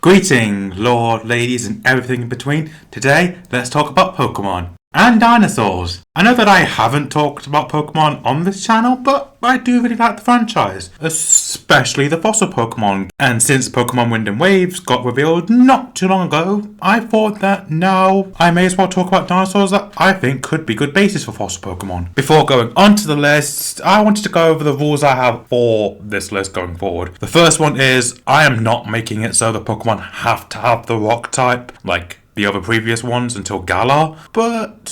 Greeting, lord, ladies, and everything in between. Today, let's talk about Pokemon and dinosaurs. I know that I haven't talked about Pokemon on this channel, but I do really like the franchise, especially the Fossil Pokemon. And since Pokemon Winds and Waves got revealed not too long ago, I thought that now I may as well talk about dinosaurs that I think could be good basis for Fossil Pokemon. Before going on to the list, I wanted to go over the rules I have for this list going forward. The first one is I am not making it so the Pokemon have to have the rock type, like the other previous ones until Galar, but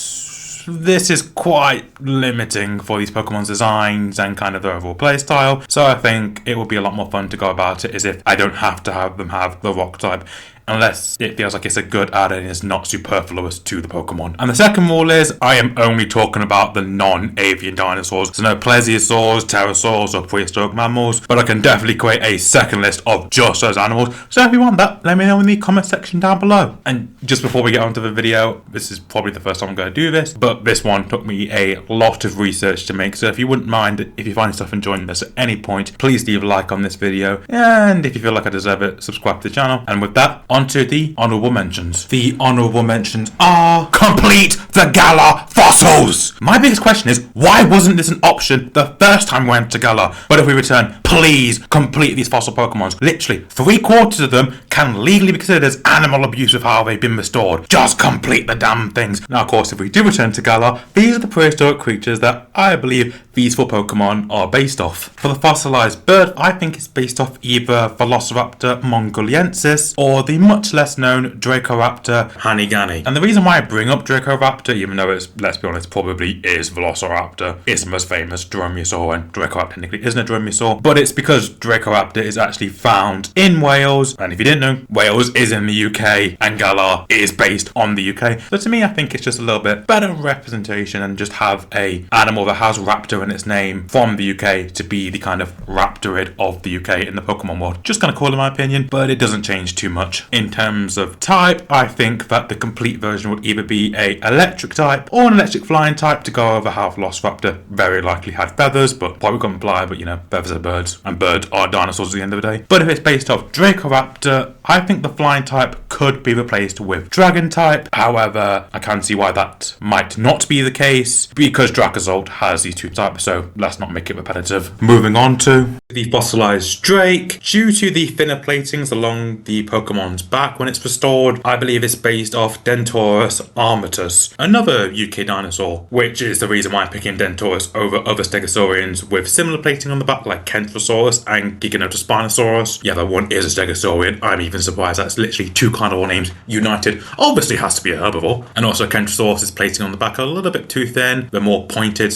this is quite limiting for these Pokemon's designs and kind of their overall playstyle, so I think it would be a lot more fun to go about it as if I don't have to have them have the rock type, unless it feels like it's a good add-in and it's not superfluous to the Pokemon. And the second rule is I am only talking about the non-avian dinosaurs, so no plesiosaurs, pterosaurs or prehistoric mammals, but I can definitely create a second list of just those animals, so if you want that, let me know in the comment section down below. And just before we get onto the video, this is probably the first time I'm going to do this, but this one took me a lot of research to make, so if you wouldn't mind, if you find yourself enjoying this at any point, please leave a like on this video, and if you feel like I deserve it, subscribe to the channel. And with that, onto the honourable mentions. The honourable mentions are complete the Galar fossils! My biggest question is, why wasn't this an option the first time we went to Galar? But if we return, please complete these fossil Pokemons. Literally, 3/4 of them can legally be considered as animal abuse of how they've been restored. Just complete the damn things. Now, of course, if we do return to Galar, these are the prehistoric creatures that I believe these 4 Pokemon are based off. For the fossilized bird, I think it's based off either Velociraptor mongoliensis or the much less known Dracoraptor hanigani. And the reason why I bring up Dracoraptor, even though it's, let's be honest, probably is Velociraptor, it's the most famous Dromaeosaur, and Dracoraptor technically isn't a Dromaeosaur, but it's because Dracoraptor is actually found in Wales, and if you didn't know, Wales is in the UK and Galar is based on the UK. So to me, I think it's just a little bit better representation and just have a animal that has raptor in its name from the UK to be the kind of raptorid of the UK in the Pokemon world. Just kind of cool in my opinion, but it doesn't change too much. In terms of type, I think that the complete version would either be a electric type or an electric flying type to go over how Velociraptor very likely had feathers, but probably couldn't fly, but you know, feathers are birds, and birds are dinosaurs at the end of the day. But if it's based off Dracoraptor, I think the flying type could be replaced with dragon type. However, I can see why that might not be the case because Dracozolt has these 2 types, so let's not make it repetitive. Moving on to the fossilized Drake. Due to the thinner platings along the Pokemon's back when it's restored, I believe it's based off Dentorus armatus, another UK dinosaur, which is the reason why I'm picking Dentorus over other Stegosaurians with similar plating on the back like Carnotaurus and Spinosaurus. Yeah, that one is a Stegosaurian. I'm even surprised that's literally 2 carnivore names united. Obviously has to be a herbivore. And also Carnotaurus' plating on the back are a little bit too thin. They're more pointed,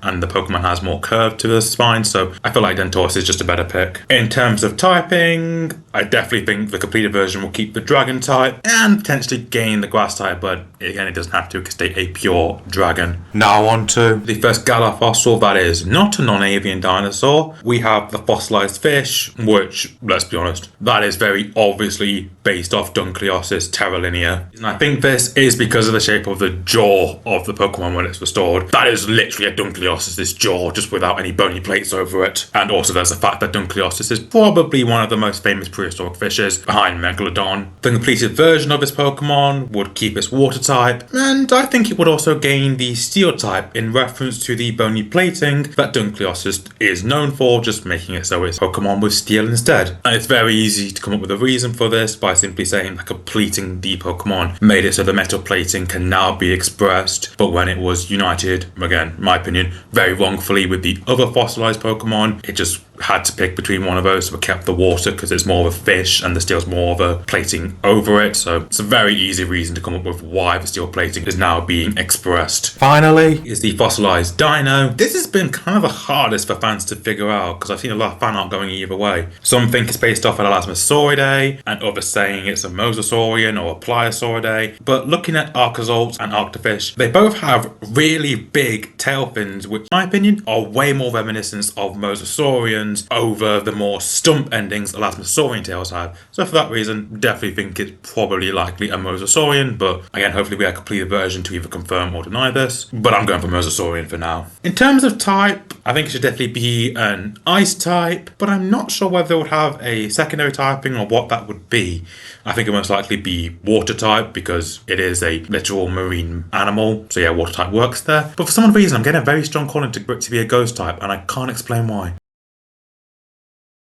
and the Pokemon has more curve to the spine, so I feel like Dentorus is just a better pick. In terms of typing, I definitely think the completed version will keep the dragon type and potentially gain the grass type, but again, it doesn't have to because stay a pure dragon. Now on to the first Galar fossil that is not a non-avian dinosaur. We have the fossilized fish, which, let's be honest, that is very obviously based off Dunkleosis terralinear. And I think this is because of the shape of the jaw of the Pokemon when it's restored. That is literally a Dunkleosis' jaw, just without any bony plates over it. And also there's the fact that Dunkleosis is probably one of the most famous prehistoric fishes behind Megalodon. The completed version of this Pokemon would keep its water type, and I think it would also gain the steel type in reference to the bony plating that Dunkleosis is known for, just making it so it's Pokemon with steel instead. And it's very easy to come up with a reason for this by simply saying that completing the Pokemon made it so the metal plating can now be expressed, but when it was united, again, in my opinion, very wrongfully with the other fossilized Pokemon, it just had to pick between one of those, so we kept the water because it's more of a fish and the steel's more of a plating over it, so it's a very easy reason to come up with why the steel plating is now being expressed. Finally is the fossilized dino. This has been kind of the hardest for fans to figure out because I've seen a lot of fan art going either way. Some think it's based off an Elasmosauridae and others saying it's a Mosasaurian or a Pliosauridae, but looking at Archozolt and Arctofish, they both have really big tail fins which in my opinion are way more reminiscent of Mosasaurians evolutions over the more stump endings Elasmosaurian tails have. So for that reason, definitely think it's probably likely a Mosasaurian, but again, hopefully we have a completed version to either confirm or deny this. But I'm going for Mosasaurian for now. In terms of type, I think it should definitely be an ice type, but I'm not sure whether it would have a secondary typing or what that would be. I think it most likely be water type because it is a literal marine animal. So yeah, water type works there. But for some reason, I'm getting a very strong calling to it to be a ghost type, and I can't explain why.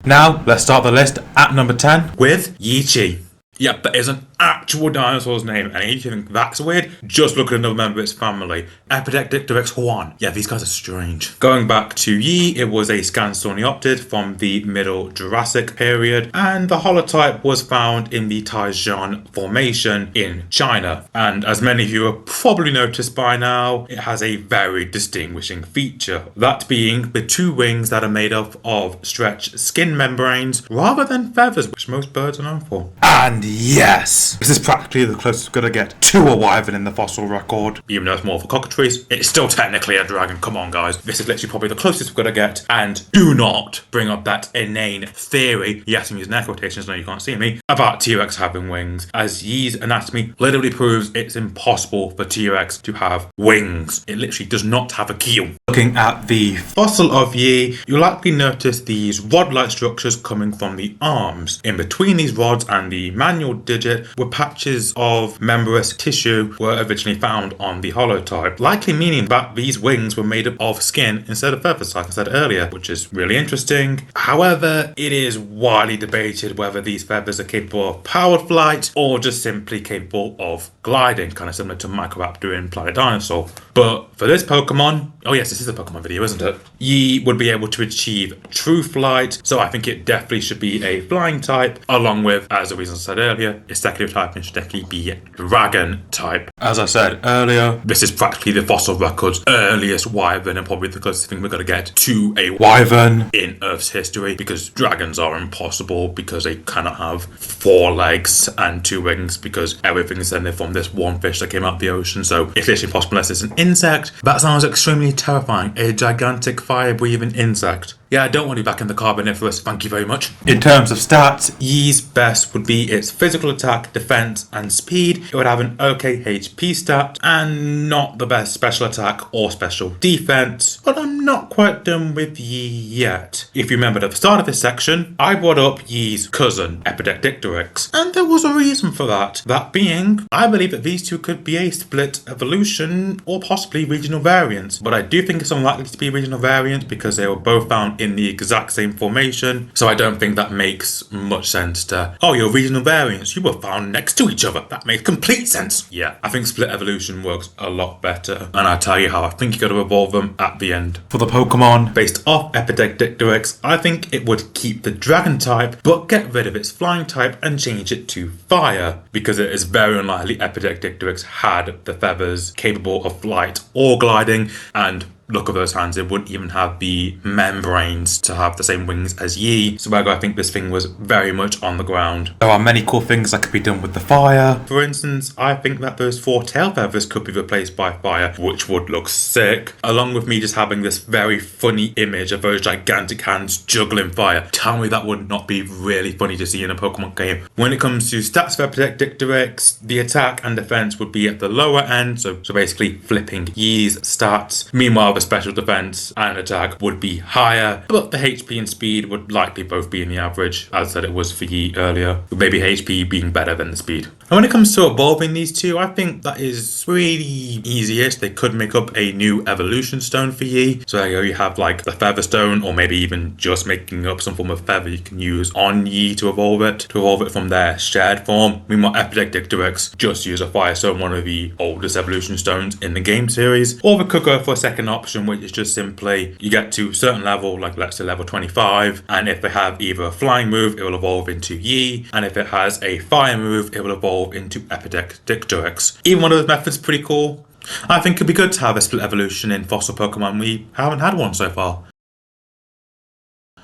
Now, let's start the list at number 10 with Yi-Chi. Yep, that is an actual dinosaur's name, and if you think that's weird, just look at another member of its family, Epidectictorex Huan. Yeah, these guys are strange. Going back to Yi, it was a Scanstornioptid from the Middle Jurassic period, and the holotype was found in the Taijian Formation in China. And as many of you have probably noticed by now, it has a very distinguishing feature, that being the two wings that are made up of stretched skin membranes rather than feathers, which most birds are known for. And yes, this is practically the closest we're going to get to a wyvern in the fossil record. Even though it's more of a cockatrice, it's still technically a dragon. Come on, guys. This is literally probably the closest we're going to get. And do not bring up that inane theory, yes, I'm using air quotations, no, you can't see me, about T-Rex having wings, as Yi's anatomy literally proves it's impossible for T-Rex to have wings. It literally does not have a keel. Looking at the fossil of Yi, you'll likely notice these rod-like structures coming from the arms. In between these rods and the manual digit were patches of membranous tissue were originally found on the holotype, likely meaning that these wings were made up of skin instead of feathers, like I said earlier, which is really interesting. However, it is widely debated whether these feathers are capable of powered flight or just simply capable of gliding, kind of similar to Microraptor in Planet Dinosaur. But for this Pokemon, oh yes, this is a Pokemon video, isn't it? Yi would be able to achieve true flight, so I think it definitely should be a flying type, along with, as the reasons I said earlier, its secondary typing should definitely be dragon type. As I said earlier, this is practically the fossil record's earliest wyvern and probably the closest thing we're going to get to a wyvern in Earth's history, because dragons are impossible because they cannot have 4 legs and 2 wings because everything is then from this one fish that came out of the ocean, so it's literally impossible unless it's an insect. That sounds extremely terrifying. A gigantic fire-breathing insect. Yeah, I don't want to be back in the Carboniferous, thank you very much. In terms of stats, Yi's best would be its physical attack, defense, and speed. It would have an okay HP stat, and not the best special attack or special defense. But I'm not quite done with Yi yet. If you remember at the start of this section, I brought up Yi's cousin, Epidectictorex, and there was a reason for that. That being, I believe that these two could be a split evolution, or possibly regional variants. But I do think it's unlikely to be regional variants because they were both found in the exact same formation, so I don't think that makes much sense to, oh, you're regional variants, you were found next to each other. That makes complete sense. Yeah, I think split evolution works a lot better, and I'll tell you how I think you got to evolve them at the end. For the Pokemon based off Epidectictorex, I think it would keep the dragon type, but get rid of its flying type and change it to fire, because it is very unlikely Epidectictorex had the feathers capable of flight or gliding, and look at those hands, it wouldn't even have the membranes to have the same wings as Yi, so I think this thing was very much on the ground. There are many cool things that could be done with the fire. For instance, I think that those 4 tail feathers could be replaced by fire, which would look sick, along with me just having this very funny image of those gigantic hands juggling fire. Tell me that would not be really funny to see in a Pokemon game. When it comes to stats for Epidectictorex, the attack and defense would be at the lower end, so basically flipping Yi's stats. Meanwhile, the special defense and attack would be higher, but the HP and speed would likely both be in the average, as I said it was for Yi earlier, with maybe HP being better than the speed. And when it comes to evolving these two, I think that is really easiest. They could make up a new evolution stone for Yi, so you have like the feather stone, or maybe even just making up some form of feather you can use on Yi to evolve it from their shared form. Meanwhile, Epidectictorex just use a fire stone, one of the oldest evolution stones in the game series, or we could go for a second option, which is just simply you get to a certain level, like let's say level 25, and if they have either a flying move, it will evolve into Yi, and if it has a fire move, it will evolve into Epidectictorex. Even one of those methods is pretty cool. I think it'd be good to have a split evolution in fossil Pokemon. We haven't had one so far.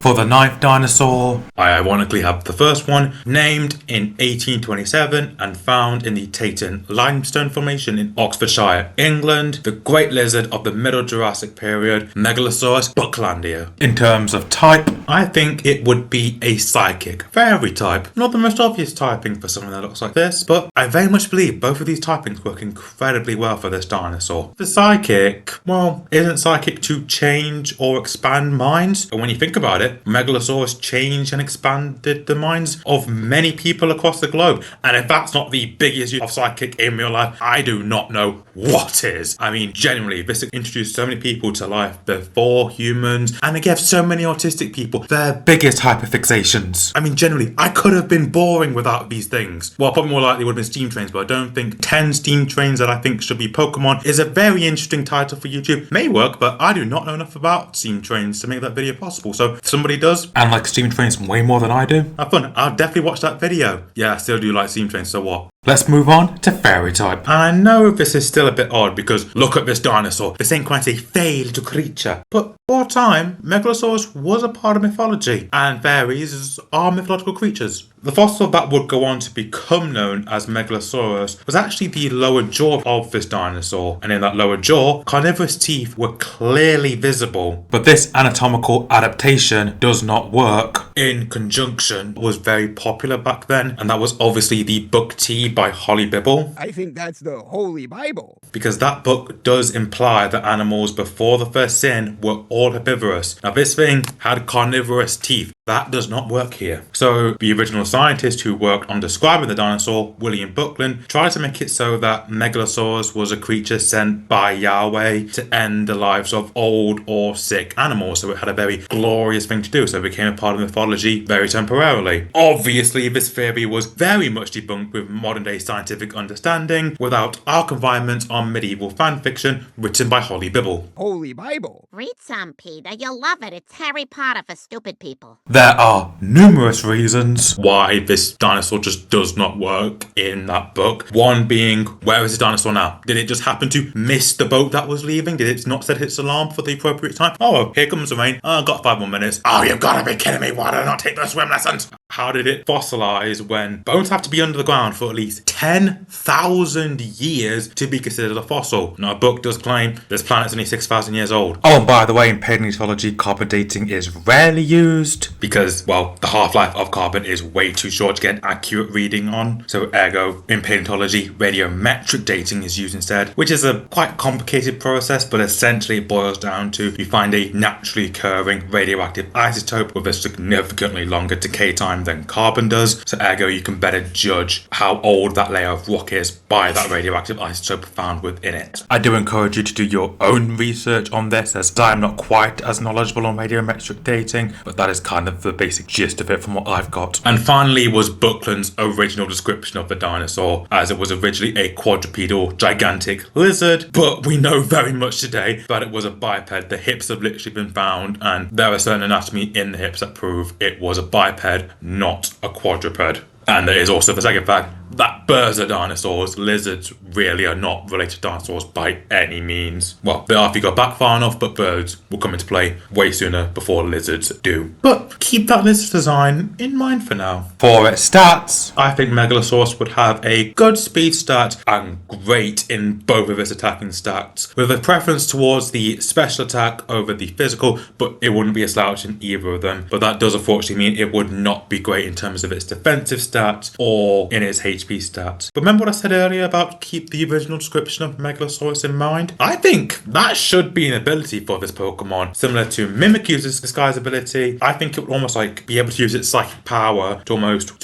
For the 9th dinosaur, I ironically have the first one, named in 1827 and found in the Taton Limestone Formation in Oxfordshire, England, the great lizard of the Middle Jurassic period, Megalosaurus bucklandia. In terms of type, I think it would be a psychic fairy type. Not the most obvious typing for something that looks like this, but I very much believe both of these typings work incredibly well for this dinosaur. The psychic, well, isn't psychic to change or expand minds? But when you think about it, Megalosaurus changed and expanded the minds of many people across the globe. And if that's not the biggest use of psychic in real life, I do not know what is. I mean, genuinely, this introduced so many people to life before humans, and it gave so many autistic people their biggest hyperfixations. I mean, generally, I could have been boring without these things. Well, probably more likely would have been steam trains, but I don't think 10 steam trains that I think should be Pokemon is a very interesting title for YouTube. May work, but I do not know enough about steam trains to make that video possible. So if somebody does, and like steam trains way more than I do, have fun. I'll definitely watch that video. Yeah, I still do like steam trains, so what? Let's move on to fairy type. And I know this is still a bit odd because look at this dinosaur. This ain't quite a fairy little creature. But for a time, Megalosaurus was a part of mythology, and fairies are mythological creatures. The fossil that would go on to become known as Megalosaurus was actually the lower jaw of this dinosaur, and in that lower jaw, carnivorous teeth were clearly visible. But this anatomical adaptation does not work in conjunction was very popular back then, and that was obviously the book T by Holly Bibble. I think that's the Holy Bible. Because that book does imply that animals before the first sin were all herbivorous. Now this thing had carnivorous teeth. That does not work here. So the original scientist who worked on describing the dinosaur, William Buckland, tried to make it so that Megalosaurus was a creature sent by Yahweh to end the lives of old or sick animals. So it had a very glorious thing to do. So it became a part of mythology very temporarily. Obviously, this theory was very much debunked with modern day scientific understanding without our confinement on medieval fan fiction written by Holly Bibble. Holy Bible. Read some, Peter. You'll love it. It's Harry Potter for stupid people. There are numerous reasons why this dinosaur just does not work in that book. One being, where is the dinosaur now? Did it just happen to miss the boat that was leaving? Did it not set its alarm for the appropriate time? Oh, here comes the rain. I've got 5 more minutes. Oh, you've got to be kidding me. Why did I not take those swim lessons? How did it fossilize when bones have to be under the ground for at least 10,000 years to be considered a fossil? Now, a book does claim this planet's only 6,000 years old. Oh, and by the way, in paleontology, carbon dating is rarely used because, well, the half-life of carbon is way too short to get an accurate reading on. So, ergo, in paleontology, radiometric dating is used instead, which is a quite complicated process, but essentially it boils down to you find a naturally occurring radioactive isotope with a significantly longer decay time than carbon does, so ergo you can better judge how old that layer of rock is by that radioactive isotope found within it. I do encourage you to do your own research on this, as I'm not quite as knowledgeable on radiometric dating, but that is kind of the basic gist of it from what I've got. And finally was Buckland's original description of the dinosaur, as it was originally a quadrupedal gigantic lizard, but we know very much today that it was a biped. The hips have literally been found, and there are certain anatomy in the hips that prove it was a biped, not a quadruped. And there is also the second fact that birds are dinosaurs. Lizards really are not related to dinosaurs by any means. Well, they are if you go back far enough, but birds will come into play way sooner before lizards do. But keep that lizard design in mind for now. For its stats, I think Megalosaurus would have a good speed stat and great in both of its attacking stats, with a preference towards the special attack over the physical, but it wouldn't be a slouch in either of them. But that does unfortunately mean it would not be great in terms of its defensive stats or in its HP stats. But remember what I said earlier about keep the original description of Megalosaurus in mind? I think that should be an ability for this Pokemon, similar to Mimikyu's disguise ability. I think it would almost like be able to use its psychic power to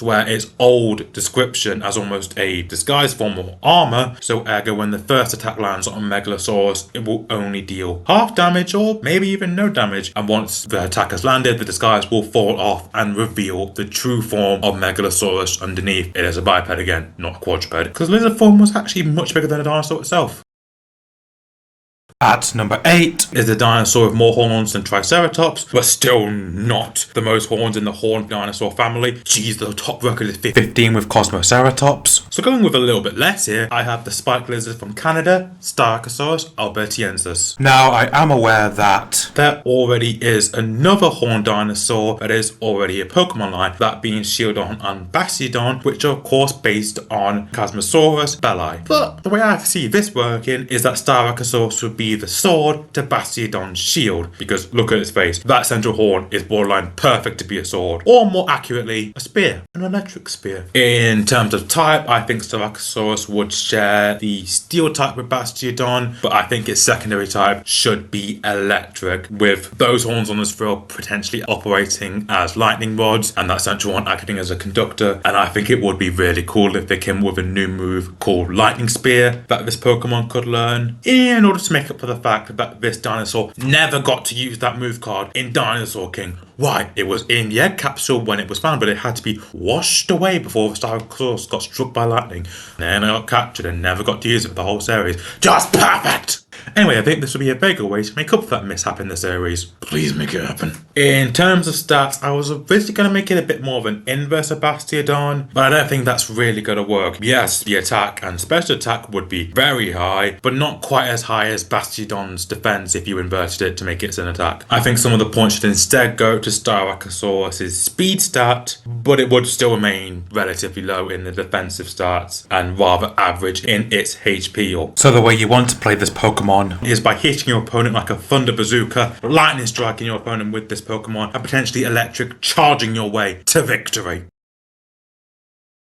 where its old description as almost a disguise form or armor, so ergo when the first attack lands on Megalosaurus, it will only deal half damage or maybe even no damage, and once the attack has landed, the disguise will fall off and reveal the true form of Megalosaurus underneath. It is a biped again, not a quadruped, because lizard form was actually much bigger than a dinosaur itself. At number 8 is the dinosaur with more horns than Triceratops, but still not the most horns in the horned dinosaur family. Geez, the top record is 15 with Cosmoceratops. So going with a little bit less here, I have the spike lizard from Canada, Styracosaurus albertiensis. Now, I am aware that there already is another horned dinosaur that is already a Pokemon line, that being Shieldon and Bastiodon, which are of course based on Chasmosaurus belli. But the way I see this working is that Styracosaurus would be the sword to Bastiodon's shield, because look at its face, that central horn is borderline perfect to be a sword, or more accurately, a spear, an electric spear. In terms of type, I think Styracosaurus would share the steel type with Bastiodon, but I think its secondary type should be electric, with those horns on its frill potentially operating as lightning rods and that central one acting as a conductor. And I think it would be really cool if they came with a new move called Lightning Spear that this Pokemon could learn, in order to make up for the fact that this dinosaur never got to use that move card in Dinosaur King. Why? It was in the egg capsule when it was found, but it had to be washed away before the Styracosaurus got struck by lightning. And then it got captured and never got to use it for the whole series. Just perfect! Anyway, I think this would be a very good way to make up for that mishap in the series. Please make it happen. In terms of stats, I was originally going to make it a bit more of an inverse of Bastiodon, but I don't think that's really going to work. Yes, the attack and special attack would be very high, but not quite as high as Bastiodon's defense if you inverted it to make it an attack. I think some of the points should instead go to Styracosaurus' speed stat, but it would still remain relatively low in the defensive stats and rather average in its HP. So the way you want to play this Pokemon is by hitting your opponent like a thunder bazooka, lightning striking your opponent with this Pokemon, and potentially electric charging your way to victory.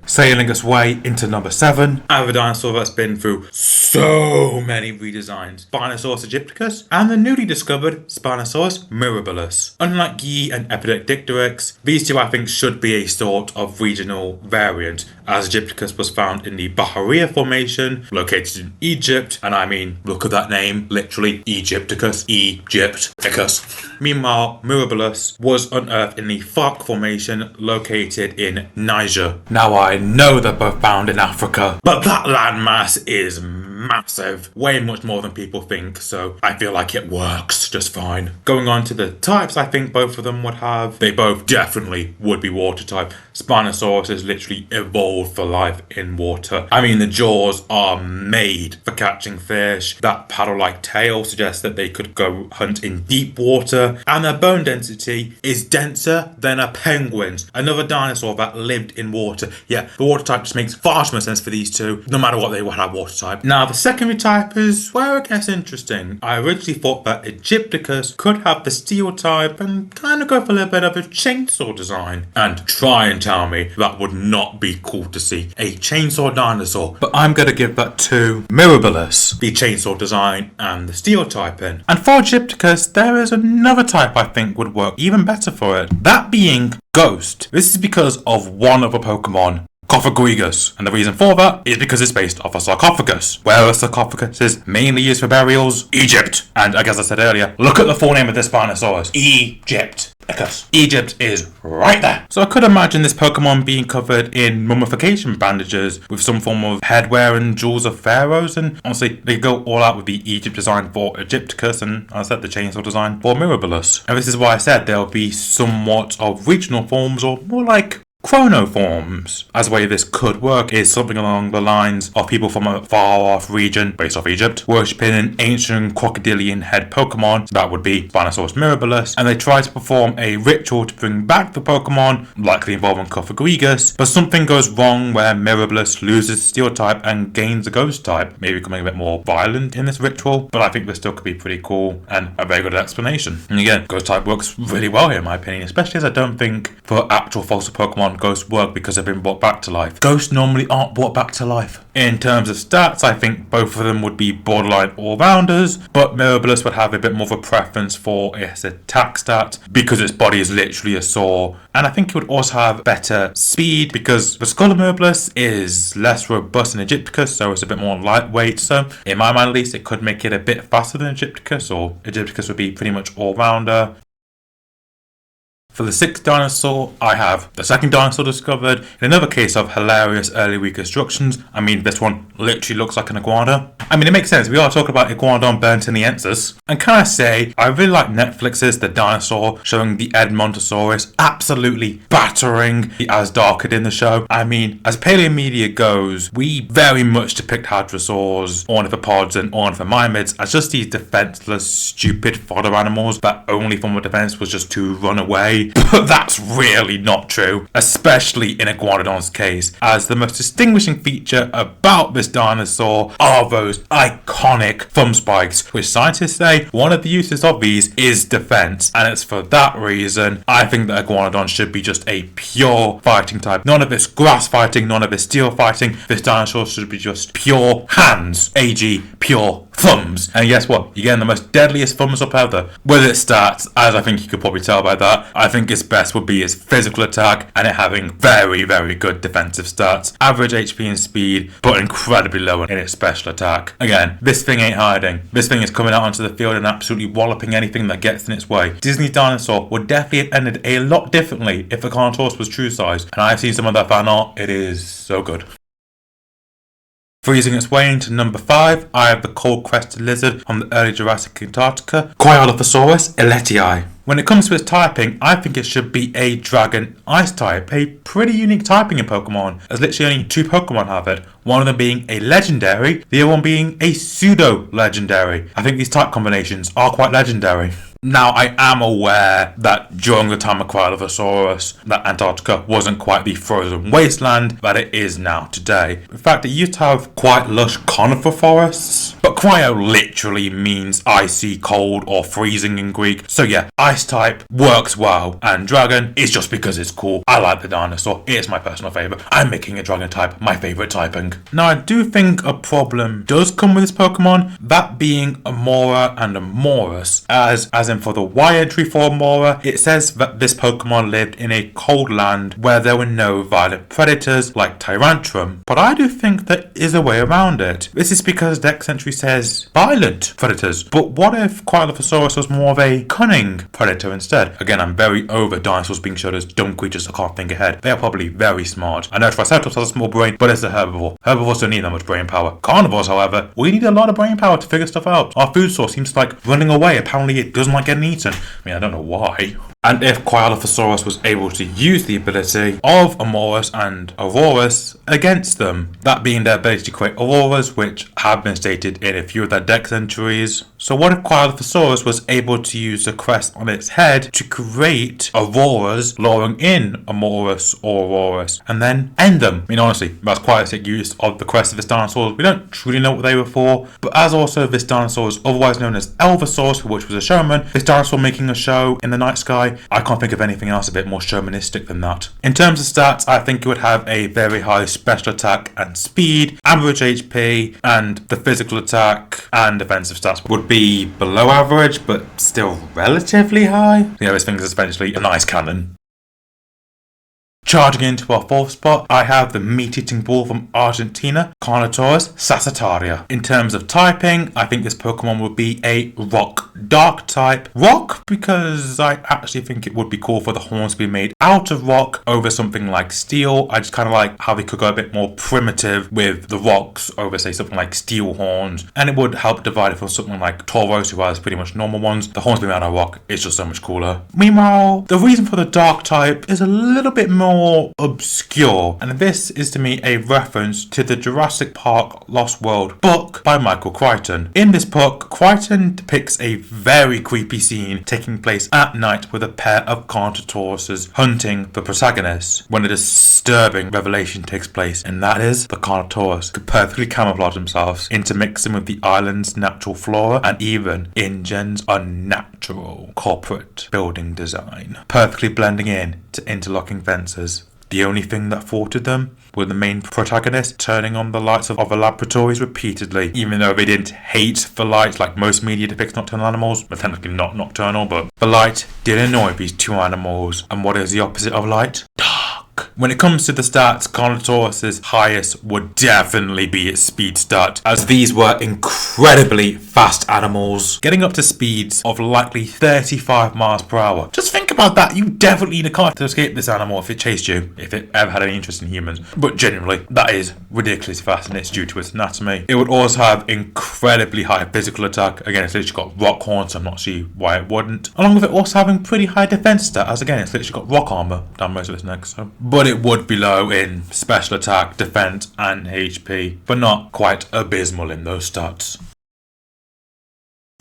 Sailing its way into number 7, I have a dinosaur that's been through so many redesigns, Spinosaurus aegypticus and the newly discovered Spinosaurus mirabilis. Unlike Yi and Epidictyrix, these two I think should be a sort of regional variant, as Aegypticus was found in the Bahariya Formation, located in Egypt, and I mean, look at that name, literally, Egypticus, Egypticus. Meanwhile, mirabilis was unearthed in the Fark Formation, located in Niger. Now I know they're both found in Africa, but that landmass is massive, way much more than people think, so I feel like it works just fine. Going on to the types I think both of them would have, they both definitely would be water type. Spinosaurus is literally evolved for life in water. I mean, the jaws are made for catching fish, that paddle-like tail suggests that they could go hunt in deep water, and their bone density is denser than a penguin's, another dinosaur that lived in water. Yeah, the water type just makes far too much sense for these two, no matter what they would have water type. Now, the secondary type is where it gets interesting. I originally thought that Aegypticus could have the steel type and kind of go for a little bit of a chainsaw design. And try and tell me that would not be cool to see, a chainsaw dinosaur. But I'm going to give that to mirabilis, the chainsaw design and the steel typing. And for Aegypticus, there is another type I think would work even better for it. That being Ghost. This is because of one other Pokemon, Cophaguigus, and the reason for that is because it's based off a sarcophagus, where a sarcophagus is mainly used for burials, Egypt. And as I said earlier, look at the full name of this Spinosaurus, Egypticus. Egypt is right there. So I could imagine this Pokemon being covered in mummification bandages with some form of headwear and jewels of pharaohs, and honestly, they go all out with the Egypt design for Aegypticus and, as I said, the chainsaw design for mirabilis. And this is why I said there'll be somewhat of regional forms, or more like chronoforms. As the way this could work is something along the lines of people from a far-off region based off Egypt worshipping an ancient crocodilian head Pokemon, that would be Spinosaurus mirabilis, and they try to perform a ritual to bring back the Pokemon, likely involving Cophaguigus, but something goes wrong where mirabilis loses steel type and gains a ghost type, maybe becoming a bit more violent in this ritual, but I think this still could be pretty cool and a very good explanation. And again, ghost type works really well here in my opinion, especially as I don't think for actual fossil Pokemon ghosts work because they've been brought back to life. Ghosts normally aren't brought back to life. In terms of stats, I think both of them would be borderline all-rounders, but mirabilis would have a bit more of a preference for its attack stat because its body is literally a saw, and I think it would also have better speed because the skull of mirabilis is less robust than Aegypticus, so it's a bit more lightweight, so in my mind at least it could make it a bit faster than Aegypticus, or Aegypticus would be pretty much all-rounder. For the sixth dinosaur, I have the second dinosaur discovered in another case of hilarious early reconstructions. I mean, this one literally looks like an iguana. I mean, it makes sense. We are talking about Iguanodon Berntiniensis. And can I say, I really like Netflix's The Dinosaur, showing the Edmontosaurus absolutely battering the Asdarkid in the show. I mean, as paleomedia goes, we very much depict hadrosaurs, ornithopods, and ornithomimids as just these defenseless, stupid fodder animals that only form of defense was just to run away. But that's really not true, especially in Iguanodon's case, as the most distinguishing feature about this dinosaur are those iconic thumb spikes, which scientists say one of the uses of these is defense, and it's for that reason I think that Iguanodon should be just a pure fighting type. None of this grass fighting, none of this steel fighting. This dinosaur should be just pure hands, ag pure thumbs. And guess what? You're getting the most deadliest thumbs up ever. With its stats, as I think you could probably tell by that, I think its best would be its physical attack and it having very, very good defensive stats. Average HP and speed, but incredibly low in its special attack. Again, this thing ain't hiding. This thing is coming out onto the field and absolutely walloping anything that gets in its way. Disney's dinosaur would definitely have ended a lot differently if the Carnotaurus was true size. And I've seen some of that fan art. It is so good. Freezing its way into number 5, I have the cold-crested lizard from the early Jurassic Antarctica, Cryolophosaurus illetii. When it comes to its typing, I think it should be a dragon ice type, a pretty unique typing in Pokemon, as literally only 2 Pokemon have it, one of them being a legendary, the other one being a pseudo-legendary. I think these type combinations are quite legendary. Now, I am aware that during the time of Cryolophosaurus, that Antarctica wasn't quite the frozen wasteland that it is now today. In fact, it used to have quite lush conifer forests, but cryo literally means icy, cold, or freezing in Greek. So yeah, ice type works well, and dragon is just because it's cool. I like the dinosaur, it's my personal favourite. I'm making a dragon type my favourite typing. Now, I do think a problem does come with this Pokemon, that being Amora and Amorous, as in for the Y entry for Amora, it says that this Pokemon lived in a cold land where there were no violent predators like Tyrantrum, but I do think there is a way around it. This is because Dex entry says violent predators, but what if Cryolophosaurus was more of a cunning predator instead? Again, I'm very over dinosaurs being showed as dumb creatures that can't think ahead. They are probably very smart. I know Triceratops has a small brain, but it's a herbivore. Herbivores don't need that much brain power. Carnivores, however, we need a lot of brain power to figure stuff out. Our food source seems like running away. Apparently it doesn't like getting eaten. I mean, I don't know why. And if Cryolophosaurus was able to use the ability of Amorous and Aurorus against them, that being their ability to create auroras, which have been stated in a few of their dex entries. So what if Cryolophosaurus was able to use the crest on its head to create auroras, luring in Amorous or Aurorus, and then end them? I mean, honestly, that's quite a sick use of the crest of this dinosaur. We don't truly know what they were for, but as also this dinosaur is otherwise known as Elvasaurus, which was a showman, this dinosaur making a show in the night sky, I can't think of anything else a bit more showmanistic than that. In terms of stats, I think it would have a very high special attack and speed, average HP, and the physical attack and defensive stats would be below average, but still relatively high. Yeah, this thing is essentially a nice cannon. Charging into our 4th spot, I have the meat-eating bull from Argentina, Carnotaurus sassataria. In terms of typing, I think this Pokemon would be a rock dark type. Rock because I actually think it would be cool for the horns to be made out of rock over something like steel. I just kind of like how they could go a bit more primitive with the rocks over, say, something like steel horns, and it would help divide it from something like Tauros, who has pretty much normal ones. The horns being made out of rock is just so much cooler. Meanwhile, the reason for the dark type is a little bit more obscure, and this is to me a reference to the Jurassic Park Lost World book by Michael Crichton. In this book, Crichton depicts a very creepy scene taking place at night with a pair of Carnotauruses hunting the protagonist, when a disturbing revelation takes place, and that is the Carnotaurus could perfectly camouflage themselves, intermixing with the island's natural flora and even InGen's unnatural corporate building design, perfectly blending in to interlocking fences. The only thing that thwarted them were the main protagonist turning on the lights of the laboratories repeatedly, even though they didn't hate the light like most media depicts nocturnal animals. Well, technically not nocturnal, but the light did annoy these 2 animals. And what is the opposite of light? Dark. When it comes to the stats, Carnotaurus' highest would definitely be its speed stat, as these were incredibly fast animals, getting up to speeds of likely 35 miles per hour. Just think about that, you definitely need a car to escape this animal if it chased you, if it ever had any interest in humans. But genuinely, that is ridiculously fast and it's due to its anatomy. It would also have incredibly high physical attack. Again, it's literally got rock horns, so I'm not sure why it wouldn't. Along with it also having pretty high defense stat, as again, it's literally got rock armor down most of its neck. So. But it would be low in special attack, defense, and HP, but not quite abysmal in those stats.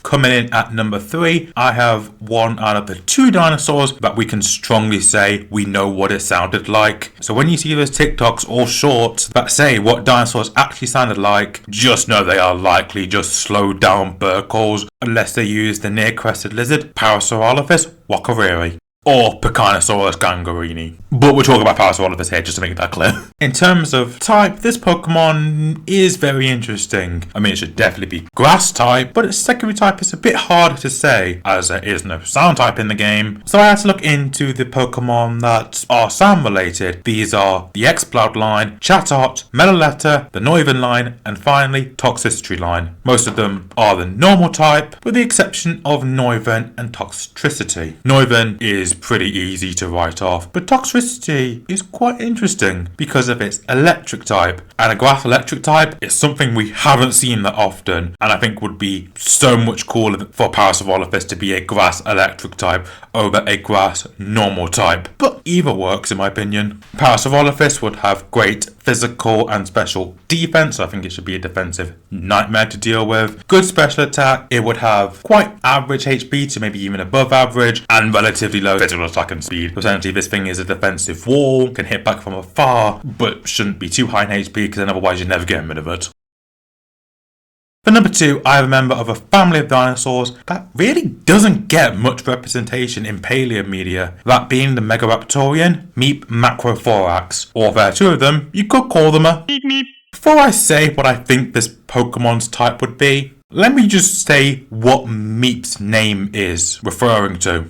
Coming in at number 3, I have one out of the 2 dinosaurs that we can strongly say we know what it sounded like. So when you see those TikToks or shorts that say what dinosaurs actually sounded like, just know they are likely just slowed down bird calls, unless they use the near-crested lizard Parasaurolophus wakariri. Or Pecanosaurus gangarini. But we're talking about Parasaurolophus here, just to make that clear. In terms of type, this Pokemon is very interesting. I mean, it should definitely be grass type, but its secondary type is a bit harder to say, as there is no sound type in the game. So I had to look into the Pokemon that are sound related. These are the Exploud line, Chatot, Metaletta, the Noivern line, and finally, Toxicity line. Most of them are the normal type, with the exception of Noivern and Toxtricity. Noivern is pretty easy to write off, but Toxtricity is quite interesting because of its electric type, and a grass electric type is something we haven't seen that often, and I think would be so much cooler for Parasaurolophus to be a grass electric type over a grass normal type, but either works in my opinion. Parasaurolophus would have great physical and special defense, so I think it should be a defensive nightmare to deal with. Good special attack, it would have quite average HP to maybe even above average, and relatively low physical attack and speed. Essentially, this thing is a defensive wall, can hit back from afar, but shouldn't be too high in HP because then otherwise you're never getting rid of it. For number 2, I have a member of a family of dinosaurs that really doesn't get much representation in paleo media, that being the Megaraptorian Maip Macrothorax, or if there are 2 of them, you could call them a meep meep. Before I say what I think this Pokemon's type would be, let me just say what Maip's name is referring to.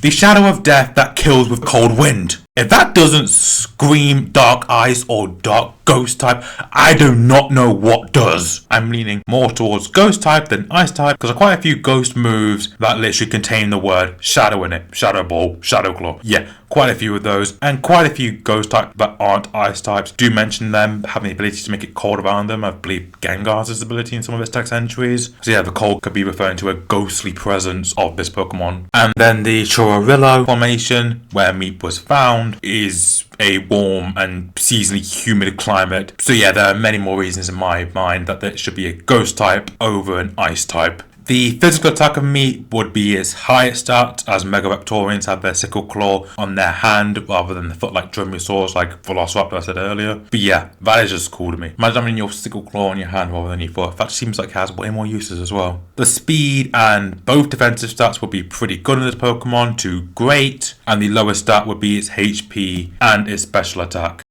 The shadow of death that kills with cold wind. If that doesn't scream dark ice or dark ghost type, I do not know what does. I'm leaning more towards ghost type than ice type because there are quite a few ghost moves that literally contain the word shadow in it. Shadow ball, shadow claw. Yeah, quite a few of those, and quite a few ghost types that aren't ice types do mention them having the ability to make it cold around them. I believe Gengar's has this ability in some of its text entries. So yeah, the cold could be referring to a ghostly presence of this Pokemon. And then the Chorrillo formation, where Maip was found, is a warm and seasonally humid climate. So yeah, there are many more reasons in my mind that it should be a ghost type over an ice type. The physical attack of Maip would be its highest stat, as Megaraptorians have their sickle claw on their hand rather than the foot like Dromaeosaurus, like Velociraptor I said earlier. But yeah, that is just cool to me. Imagine having your sickle claw on your hand rather than your foot. That seems like it has way more uses as well. The speed and both defensive stats would be pretty good in this Pokemon to great, and the lowest stat would be its HP and its special attack.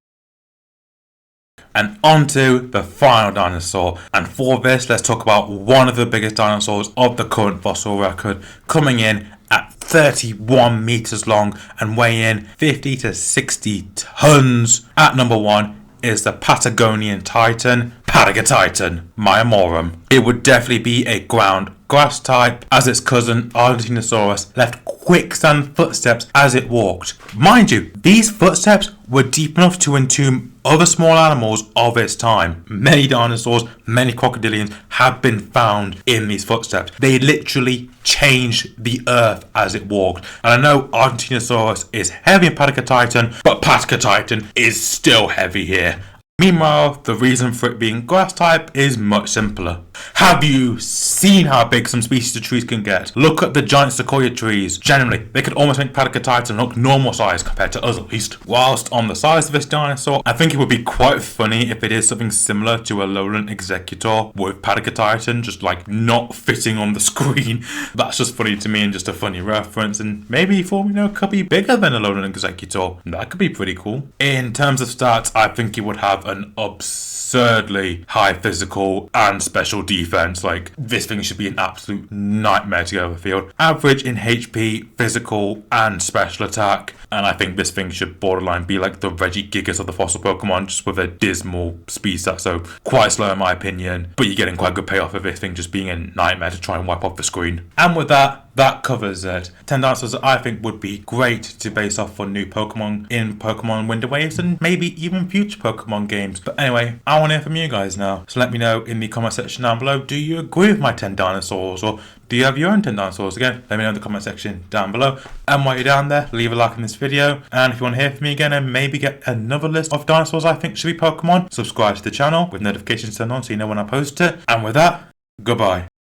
And onto the final dinosaur, and for this let's talk about one of the biggest dinosaurs of the current fossil record, coming in at 31 meters long and weighing 50 to 60 tons. At number 1 is the Patagonian Titan, Patagotitan Maiamorum. It would definitely be a ground grass type, as its cousin Ardentinosaurus left quicksand footsteps as it walked. Mind you, these footsteps were deep enough to entomb other small animals of its time. Many dinosaurs, many crocodilians have been found in these footsteps. They literally changed the earth as it walked. And I know Ardentinosaurus is heavy in Patagotitan, but Patagotitan is still heavy here. Meanwhile, the reason for it being grass type is much simpler. Have you seen how big some species of trees can get? Look at the giant sequoia trees. Generally, they could almost make Patagotitan look normal size compared to us at least. Whilst on the size of this dinosaur, I think it would be quite funny if it is something similar to a lowland executor with Patagotitan just like not fitting on the screen. That's just funny to me and just a funny reference, and maybe for we know it could be bigger than a lowland executor. That could be pretty cool. In terms of stats, I think it would have an absurd absurdly high physical and special defense. Like, this thing should be an absolute nightmare to get over the field. Average in HP, physical, and special attack. And I think this thing should borderline be like the Regigigas of the fossil Pokemon, just with a dismal speed stat. So quite slow in my opinion, but you're getting quite good payoff of this thing just being a nightmare to try and wipe off the screen. And with that covers it. 10 dinosaurs that I think would be great to base off for new Pokemon in Pokemon Winds and Waves and maybe even future Pokemon games. But anyway, I want to hear from you guys now. So let me know in the comment section down below, do you agree with my 10 dinosaurs, or do you have your own 10 dinosaurs? Again, let me know in the comment section down below. And while you're down there, leave a like on this video. And if you want to hear from me again and maybe get another list of dinosaurs I think should be Pokemon, subscribe to the channel with notifications turned on so you know when I post it. And with that, goodbye.